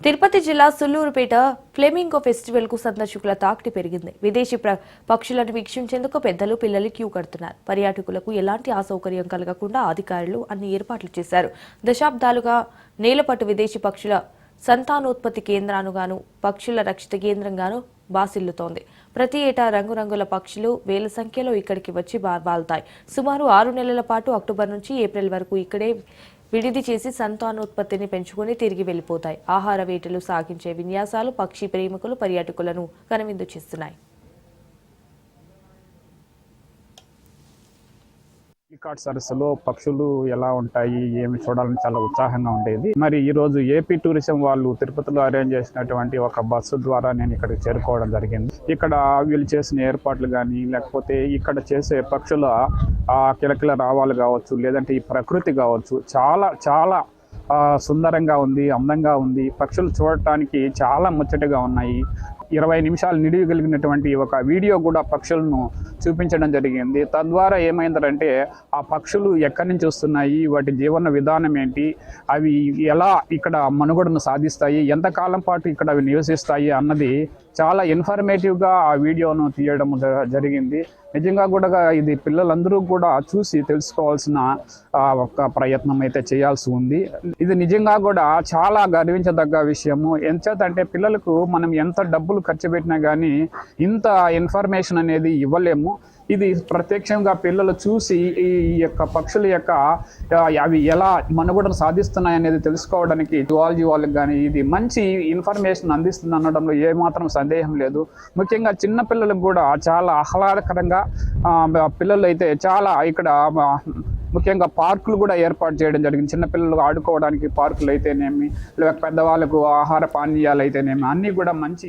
తిరుపతి జిల్లా Sullurpeta flamingo festival కు సందర్శకుల తాకిడి పెరిగింది. విదేశీ పక్షులను వీక్షించేందుకు పెద్దలు పిల్లలు క్యూ కడుతున్నారు. పర్యాటకులకు ఎలాంటి అసౌకర్యం కలగకుండా అధికారులు అన్ని ఏర్పాట్లు చేశారు. దశాబ్దాలుగా నేలపట్టు విదేశీ పక్షుల సంతానోత్పత్తి కేంద్రానుగాను పక్షుల రక్షిత కేంద్రంగాను బాసిల్లుతోంది. ప్రతి ఏటా రంగురంగుల పక్షులు వేల సంఖ్యలో ఇక్కడికి వచ్చి వాలుతాయి. సుమారు 6 నెలల పాటు అక్టోబర్ నుంచి ఏప్రిల్ వరకు ఇక్కడే విడిది చేసి సంతానోత్పత్తిని పెంచుకుని తిరిగి వెళ్లిపోతాయి. ఆహార వేటలు సాగించే విన్యాసాలు పక్షి ప్రేమికులు పర్యాటకులను కనువిందు చేస్తున్నాయి. ఈకాట్ సరస్సులో పక్షులు ఎలా ఉంటాయి ఏమి చూడాలని చాలా ఉత్సాహంగా ఉండేది. మరి ఈ రోజు ఏపీ టూరిజం వాళ్ళు తిరుపతిలో అరేంజ్ చేసినటువంటి ఒక బస్సు ద్వారా నేను ఇక్కడికి చేరుకోవడం జరిగింది. ఇక్కడ వీళ్ళు చేసిన ఏర్పాట్లు కానీ లేకపోతే ఇక్కడ చేసే పక్షుల కిలకిల రావాలు కావచ్చు, లేదంటే ఈ ప్రకృతి కావచ్చు, చాలా చాలా సుందరంగా ఉంది, అందంగా ఉంది. పక్షులు చూడటానికి చాలా ముచ్చటగా ఉన్నాయి. 20 నిమిషాలు నిడియగలిగినటువంటి ఒక వీడియో కూడా పక్షులను చూపించడం జరిగింది. తద్వారా ఏమైందంటే ఆ పక్షులు ఎక్కడి నుంచి వస్తున్నాయి, వాటి జీవన విధానం ఏంటి, అవి ఎలా ఇక్కడ మనుగడను సాధిస్తాయి, ఎంతకాలం పాటు ఇక్కడ అవి నివసిస్తాయి అన్నది చాలా ఇన్ఫర్మేటివ్గా ఆ వీడియోను తీయడం జరిగింది. నిజంగా కూడా ఇది పిల్లలందరూ కూడా చూసి తెలుసుకోవాల్సిన ఒక ప్రయత్నం అయితే చేయాల్సి ఉంది. ఇది నిజంగా కూడా చాలా గర్వించదగ్గ విషయము. ఎంచేతంటే పిల్లలకు మనం ఎంత డబ్బులు ఖర్చు పెట్టినా కానీ ఇంత ఇన్ఫర్మేషన్ అనేది ఇవ్వలేము. ఇది ప్రత్యక్షంగా పిల్లలు చూసి ఈ యొక్క పక్షుల యొక్క అవి ఎలా మనుగడను సాధిస్తున్నాయి అనేది తెలుసుకోవడానికి జువాలజీ వాళ్ళకి కానీ ఇది మంచి ఇన్ఫర్మేషన్ అందిస్తుంది అనడంలో ఏమాత్రం సందేహం లేదు. ముఖ్యంగా చిన్న పిల్లలకు కూడా చాలా ఆహ్లాదకరంగా పిల్లలు అయితే చాలా ఇక్కడ ముఖ్యంగా పార్కులు కూడా ఏర్పాటు చేయడం జరిగింది. చిన్నపిల్లలు ఆడుకోవడానికి పార్కులు అయితేనేమి, లేక పెద్దవాళ్ళకు ఆహార పానీయాలు అయితేనేమి అన్నీ కూడా మంచి